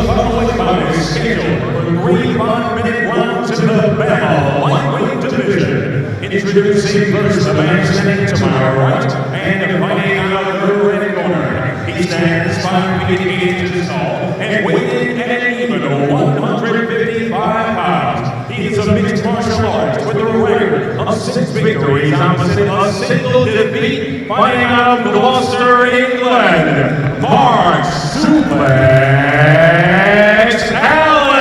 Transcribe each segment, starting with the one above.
following bout is scheduled for 3 5-minute rounds in the BAMMA Lightweight division. Introducing first the man standing to my right and fighting out of the red corner. He stands 5 feet 8 inches tall and weighing at an even 155 pounds. He is a mixed martial arts with a record of 6 victories opposite a single defeat, fighting out of Gloucester, England, Marc Suplex Allen.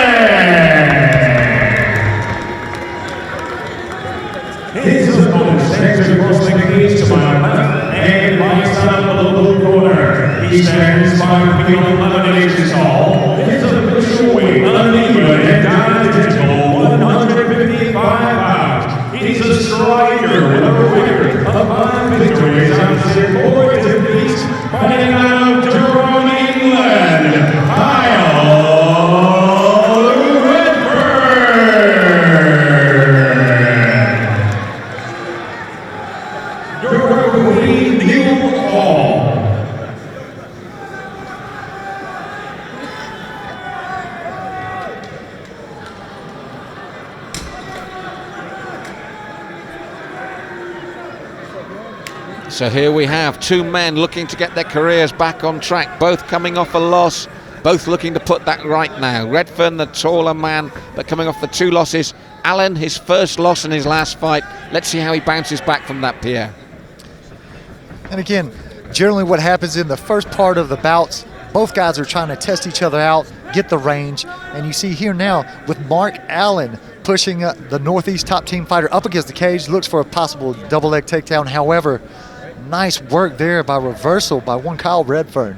His opponent stands across the cage to my left and fights out of the blue corner. He stands 5 feet 11 inches tall. His official weight uneven and identical 155 pounds. He's a striker with a record of 5 victories opposite 4 defeats, fighting out of Durham, England, Redfearn. Your referee, Neil Hall. So here we have 2 men looking to get their careers back on track, both coming off a loss, both looking to put that right now. Redfearn, the taller man, but coming off the 2 losses. Allen, his first loss in his last fight. Let's see how he bounces back from that, Pierre. And again, generally what happens in the first part of the bouts, both guys are trying to test each other out, get the range, and you see here now with Marc Allen pushing the Northeast top team fighter up against the cage, looks for a possible double leg takedown. However, nice work there by reversal by one Kyle Redfearn.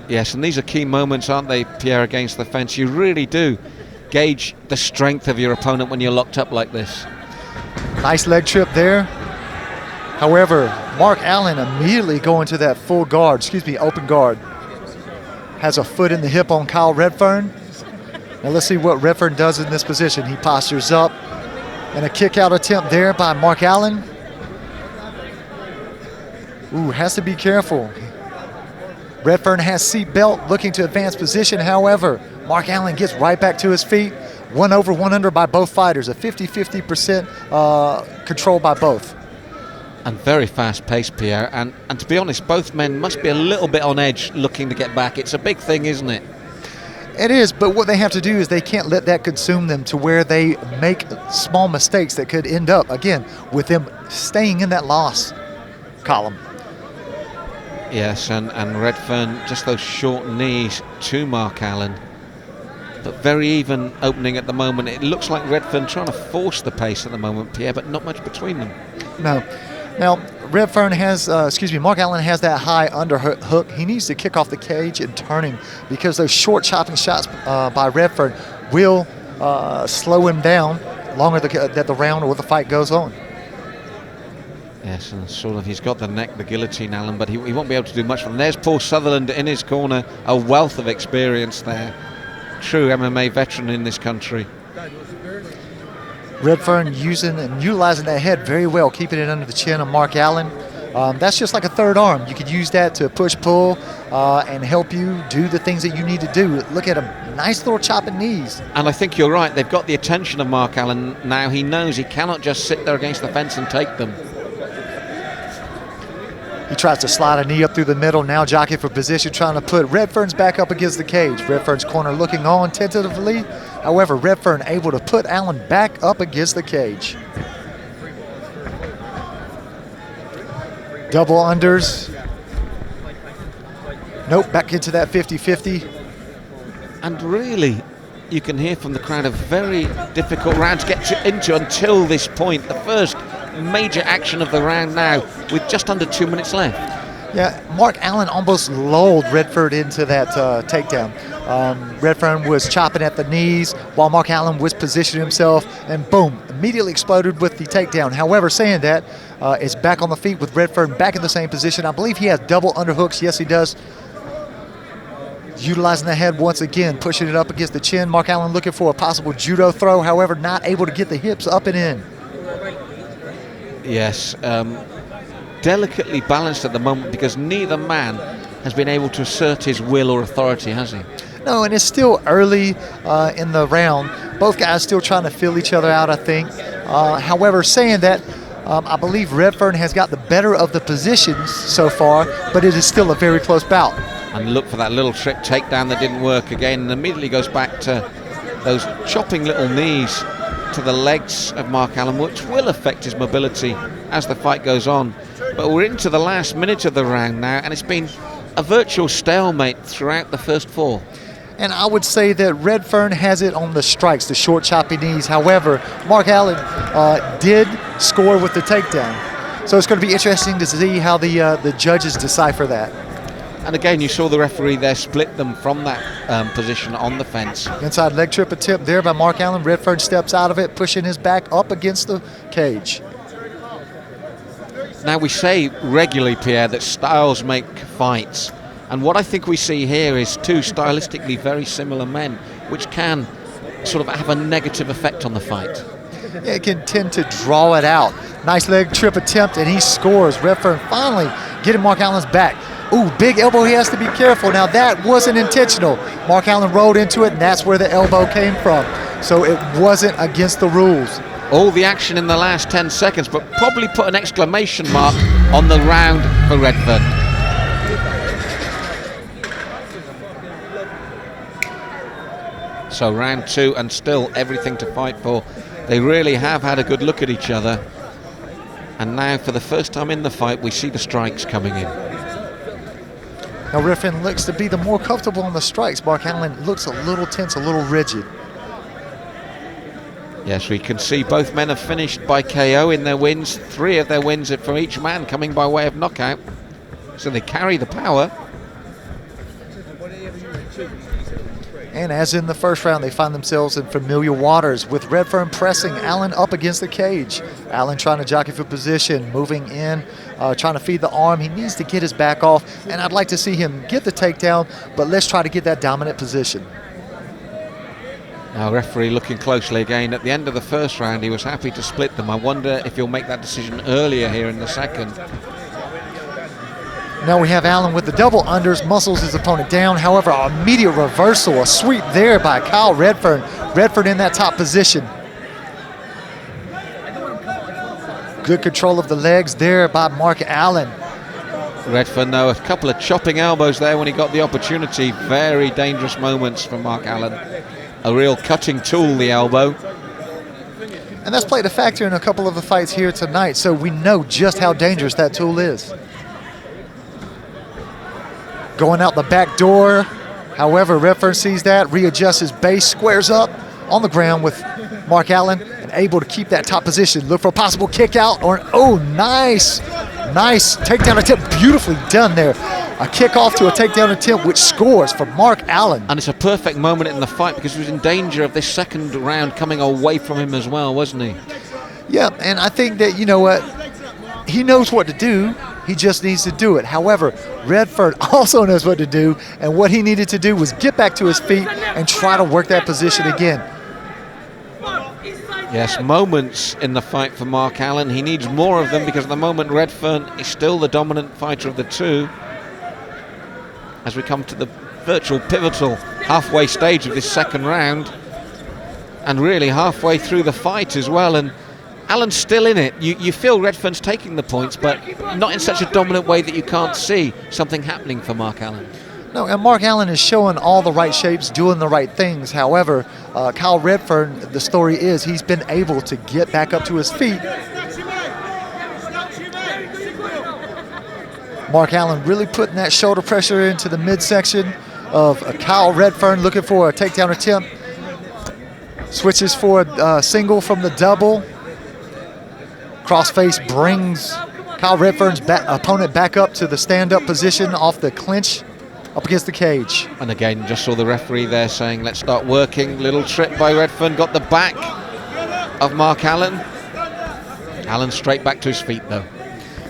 Yes, and these are key moments, aren't they, Pierre, against the fence? You really do gauge the strength of your opponent when you're locked up like this. Nice leg trip there. However, Marc Allen immediately going to that full guard, open guard. Has a foot in the hip on Kyle Redfearn. Now let's see what Redfearn does in this position. He postures up. And a kick out attempt there by Marc Allen. Ooh, has to be careful. Redfearn has seat belt, looking to advance position. However, Marc Allen gets right back to his feet. 1 over, 1 under by both fighters. A 50-50% control by both. And very fast pace, Pierre. And to be honest, both men must be a little bit on edge looking to get back. It's a big thing, isn't it? It is, but what they have to do is they can't let that consume them to where they make small mistakes that could end up, again, with them staying in that loss column. Yes, and Redfearn, just those short knees to Marc Allen, but very even opening at the moment. It looks like Redfearn trying to force the pace at the moment, Pierre, but not much between them. No. Now, Redfearn has, Marc Allen has that high underhook. He needs to kick off the cage and turn him because those short chopping shots by Redfearn will slow him down longer that the round or the fight goes on. Yes, and sort of he's got the neck, the guillotine, Allen, but he won't be able to do much from there's Paul Sutherland in his corner, a wealth of experience there. True MMA veteran in this country. Redfearn using and utilizing that head very well, keeping it under the chin of Marc Allen. That's just like a third arm. You could use that to push, pull, and help you do the things that you need to do. Look at him, nice little chopping knees. And I think you're right. They've got the attention of Marc Allen now. He knows he cannot just sit there against the fence and take them. He tries to slide a knee up through the middle, now jockeying for position, trying to put Redfearn's back up against the cage. Redfearn's corner looking on tentatively. However, Redfearn able to put Allen back up against the cage. Double unders. Nope, back into that 50-50. And really, you can hear from the crowd a very difficult round to get into until this point. The first major action of the round now with just under 2 minutes left. Yeah, Marc Allen almost lulled Redfearn into that takedown. Redfearn was chopping at the knees while Marc Allen was positioning himself, and boom, immediately exploded with the takedown. However, saying that, is back on the feet with Redfearn back in the same position. I believe he has double underhooks. Yes, he does. Utilizing the head once again, pushing it up against the chin. Marc Allen looking for a possible judo throw, however, not able to get the hips up and in. Yes, delicately balanced at the moment because neither man has been able to assert his will or authority, has he? No, and it's still early in the round. Both guys still trying to feel each other out, I think. However, saying that, I believe Redfearn has got the better of the positions so far, but it is still a very close bout. And look for that little trick takedown that didn't work again, and immediately goes back to those chopping little knees to the legs of Marc Allen, which will affect his mobility as the fight goes on. But we're into the last minute of the round now, and it's been a virtual stalemate throughout the first 4. And I would say that Redfearn has it on the strikes, the short, choppy knees. However, Marc Allen did score with the takedown. So it's going to be interesting to see how the judges decipher that. And again, you saw the referee there split them from that position on the fence. Inside leg trip attempt there by Marc Allen. Redfearn steps out of it, pushing his back up against the cage. Now, we say regularly, Pierre, that styles make fights. And what I think we see here is two stylistically very similar men, which can sort of have a negative effect on the fight. It can tend to draw it out. Nice leg trip attempt, and he scores. Redfearn finally getting Marc Allen's back. Ooh, big elbow, he has to be careful. Now, that wasn't intentional. Marc Allen rolled into it, and that's where the elbow came from. So it wasn't against the rules. All the action in the last 10 seconds, but probably put an exclamation mark on the round for Redfearn. So round 2, and still everything to fight for. They really have had a good look at each other. And now, for the first time in the fight, we see the strikes coming in. Now, Redfearn looks to be the more comfortable on the strikes. Marc Allen looks a little tense, a little rigid. Yes, we can see both men have finished by KO in their wins. 3 of their wins from each man coming by way of knockout. So they carry the power. And as in the first round, they find themselves in familiar waters with Redfearn pressing Allen up against the cage. Allen trying to jockey for position, moving in, trying to feed the arm. He needs to get his back off, and I'd like to see him get the takedown, but let's try to get that dominant position. Now, referee looking closely again. At the end of the first round, he was happy to split them. I wonder if he'll make that decision earlier here in the second. Now we have Allen with the double unders, muscles his opponent down. However, an immediate reversal, a sweep there by Kyle Redfearn. Redfearn in that top position. Good control of the legs there by Marc Allen. Redfearn, though, a couple of chopping elbows there when he got the opportunity. Very dangerous moments for Marc Allen. A real cutting tool, the elbow. And that's played a factor in a couple of the fights here tonight, so we know just how dangerous that tool is. Going out the back door. However, Redfearn sees that, readjusts his base, squares up on the ground with Marc Allen, and able to keep that top position. Look for a possible kick out, or nice takedown attempt, beautifully done there. A kickoff to a takedown attempt, which scores for Marc Allen. And it's a perfect moment in the fight because he was in danger of this second round coming away from him as well, wasn't he? Yeah, and I think that, you know what, he knows what to do. He just needs to do it. However, Redfearn also knows what to do, and what he needed to do was get back to his feet and try to work that position again. Yes, moments in the fight for Marc Allen. He needs more of them because at the moment Redfearn is still the dominant fighter of the two. As we come to the virtual pivotal halfway stage of this second round, and really halfway through the fight as well, and Allen's still in it. You feel Redfearn's taking the points, but not in such a dominant way that you can't see something happening for Marc Allen. No, and Marc Allen is showing all the right shapes, doing the right things. However, Kyle Redfearn, the story is he's been able to get back up to his feet. Marc Allen really putting that shoulder pressure into the midsection of Kyle Redfearn, looking for a takedown attempt. Switches for a single from the double. Crossface brings Kyle Redfearn's opponent back up to the stand-up position off the clinch up against the cage. And again, just saw the referee there saying, let's start working. Little trip by Redfearn, got the back of Marc Allen. Allen straight back to his feet, though.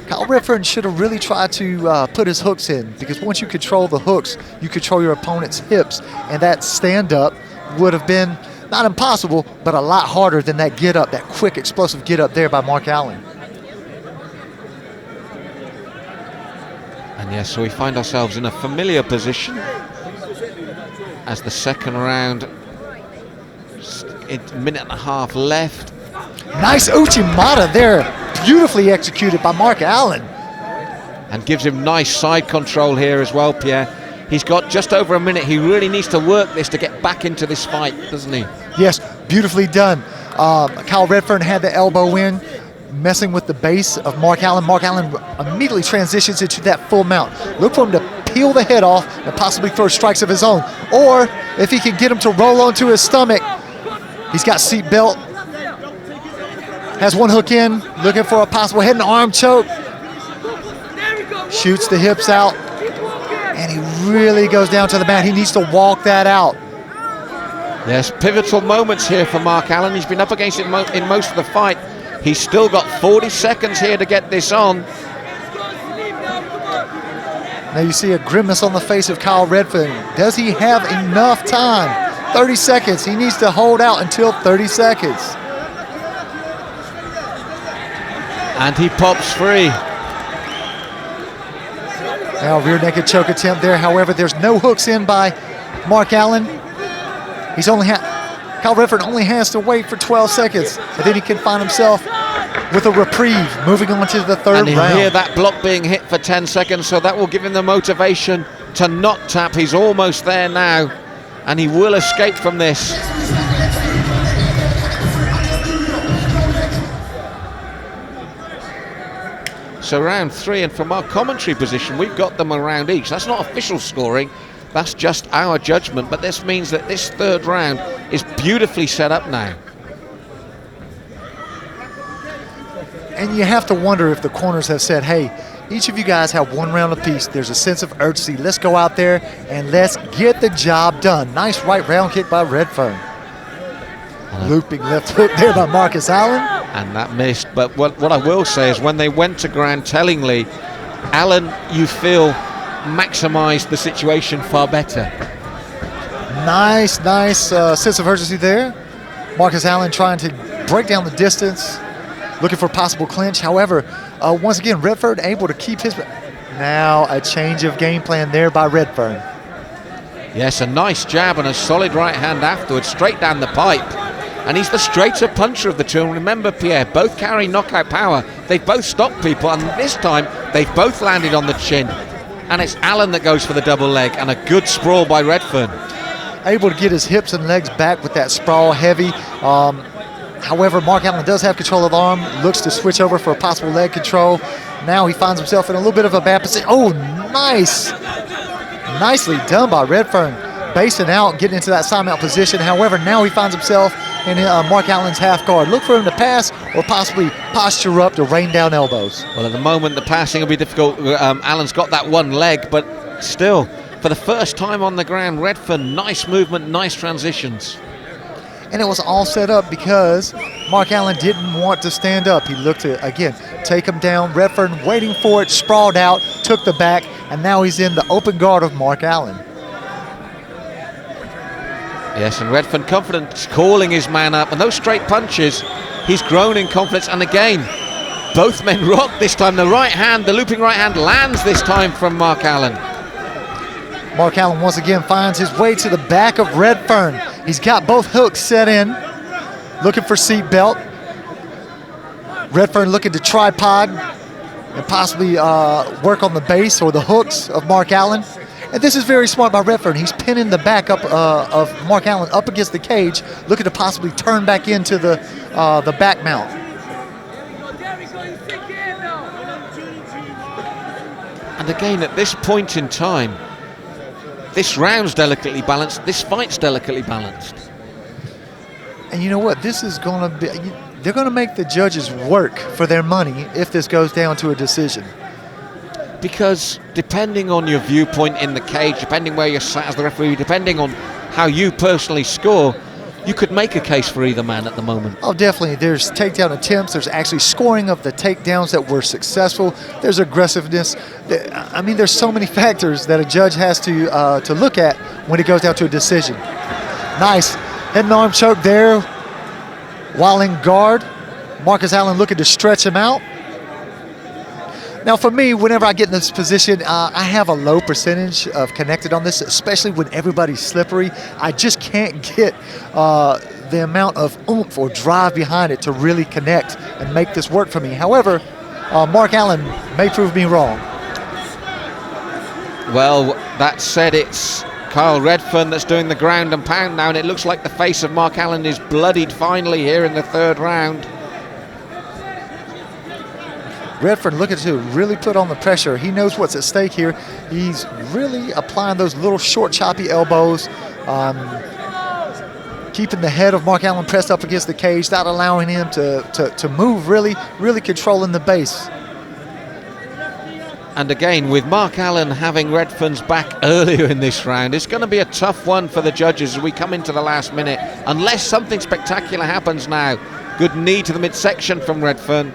Kyle Redfearn should have really tried to put his hooks in, because once you control the hooks, you control your opponent's hips, and that stand-up would have been not impossible, but a lot harder than that get-up, that quick, explosive get-up there by Marc Allen. And Yes, so we find ourselves in a familiar position as the second round, a minute and a half left. Nice Uchimata there, beautifully executed by Marc Allen. And gives him nice side control here as well, Pierre. He's got just over a minute. He really needs to work this to get back into this fight, doesn't he? Yes, beautifully done. Kyle Redfearn had the elbow in, messing with the base of Marc Allen. Marc Allen immediately transitions into that full mount. Look for him to peel the head off and possibly throw strikes of his own. Or if he can get him to roll onto his stomach, he's got seat belt. Has one hook in, looking for a possible head and arm choke. Shoots the hips out, and he really goes down to the mat. He needs to walk that out. Yes, pivotal moments here for Marc Allen. He's been up against it in most of the fight. He's still got 40 seconds here to get this on. Now you see a grimace on the face of Kyle Redfearn. Does he have enough time? 30 seconds. He needs to hold out until 30 seconds. And he pops free. Now rear naked choke attempt there. However, there's no hooks in by Marc Allen. He's only Kyle Redfearn only has to wait for 12 seconds, and then he can find himself with a reprieve, moving on to the third round. And he'll hear that block being hit for 10 seconds, so that will give him the motivation to not tap. He's almost there now, and he will escape from this. So round 3, and from our commentary position, we've got them a round each. That's not official scoring, that's just our judgment, but this means that this third round is beautifully set up now. And you have to wonder if the corners have said, hey, each of you guys have 1 round apiece. There's a sense of urgency. Let's go out there and let's get the job done. Nice right round kick by Redfearn. Looping left hook there by Marcus Allen. And that missed, but what I will say is when they went to ground, tellingly, Allen, you feel, maximised the situation far better. Nice sense of urgency there. Marcus Allen trying to break down the distance, looking for a possible clinch. However, once again, Redfearn able to keep his... Now a change of game plan there by Redfearn. Yes, a nice jab and a solid right hand afterwards, straight down the pipe. And he's the straighter puncher of the two. And remember, Pierre, both carry knockout power. They've both stopped people, and this time they've both landed on the chin. And it's Allen that goes for the double leg, and a good sprawl by Redfearn. Able to get his hips and legs back with that sprawl heavy. However, Marc Allen does have control of the arm, looks to switch over for a possible leg control. Now he finds himself in a little bit of a bad position. Oh, nice. Nicely done by Redfearn, basing out, getting into that side mount position. However, now he finds himself in Marc Allen's half guard. Look for him to pass or possibly posture up to rain down elbows. Well, at the moment, the passing will be difficult. Allen's got that one leg, but still, for the first time on the ground, Redfearn, nice movement, nice transitions. And it was all set up because Marc Allen didn't want to stand up. He looked to, again, take him down. Redfearn waiting for it, sprawled out, took the back, and now he's in the open guard of Marc Allen. Yes, and Redfearn confident, calling his man up, and those straight punches, he's grown in confidence. And again, both men rock this time. The right hand, the looping right hand lands this time from Marc Allen. Marc Allen once again finds his way to the back of Redfearn. He's got both hooks set in, looking for seat belt. Redfearn looking to tripod and possibly work on the base or the hooks of Marc Allen. And this is very smart by Redfearn. He's pinning the back up of Marc Allen up against the cage, looking to possibly turn back into the back mount. And again, at this point in time, this round's delicately balanced, this fight's delicately balanced. And you know what? This is going to be... They're going to make the judges work for their money if this goes down to a decision. Because depending on your viewpoint in the cage, depending where you're sat as the referee, depending on how you personally score, you could make a case for either man at the moment. Oh, definitely. There's takedown attempts. There's actually scoring of the takedowns that were successful. There's aggressiveness. I mean, there's so many factors that a judge has to look at when it goes down to a decision. Nice head and arm choke there while in guard. Marcus Allen looking to stretch him out. Now for me, whenever I get in this position, I have a low percentage of connected on this, especially when everybody's slippery. I just can't get the amount of oomph or drive behind it to really connect and make this work for me. However, Marc Allen may prove me wrong. Well, that said, it's Kyle Redfearn that's doing the ground and pound now, and it looks like the face of Marc Allen is bloodied finally here in the third round. Redfearn looking to really put on the pressure. He knows what's at stake here. He's really applying those little short, choppy elbows, keeping the head of Marc Allen pressed up against the cage, not allowing him to move, really controlling the base. And again, with Marc Allen having Redfearn's back earlier in this round, it's going to be a tough one for the judges as we come into the last minute, unless something spectacular happens now. Good knee to the midsection from Redfearn.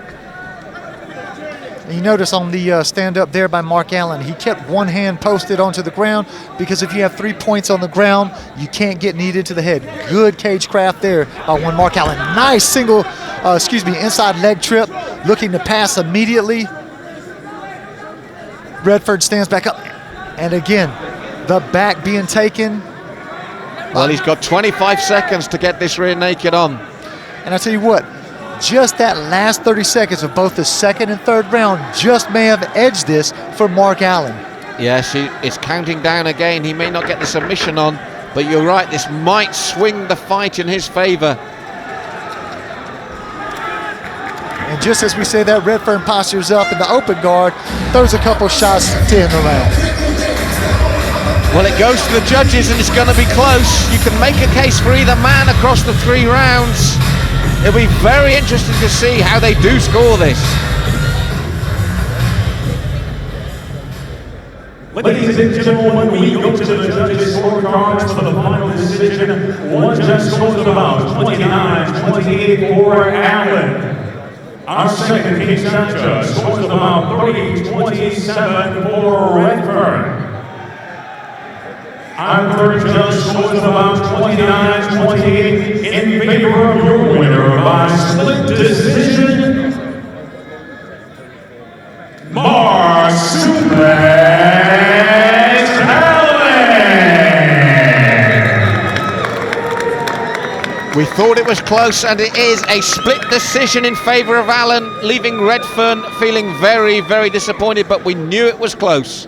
You notice on the stand-up there by Marc Allen, he kept one hand posted onto the ground because if you have 3 points on the ground, you can't get kneed to the head. Good cage craft there by one Marc Allen. Nice single, inside leg trip, looking to pass immediately. Redfearn stands back up, and again, the back being taken. Well, he's got 25 seconds to get this rear naked on. And I tell you what, just that last 30 seconds of both the second and third round just may have edged this for Marc Allen. Yes, it's counting down again. He may not get the submission on, but you're right, this might swing the fight in his favor. And just as we say that, Redfearn postures up in the open guard, throws a couple shots to end the round. Well, it goes to the judges and it's going to be close. You can make a case for either man across the 3 rounds. It'll be very interesting to see how they do score this. Ladies and gentlemen, we go to the judges' scorecards for the final decision. One judge scores about 29-28 for Allen. Our second case judge scores about 30-27 for Redfearn. Our third judge scores about 29-28 in favor of your winner by split decision, Marc Suplex Allen. We thought it was close, and it is a split decision in favor of Allen, leaving Redfearn feeling very, very disappointed, but we knew it was close.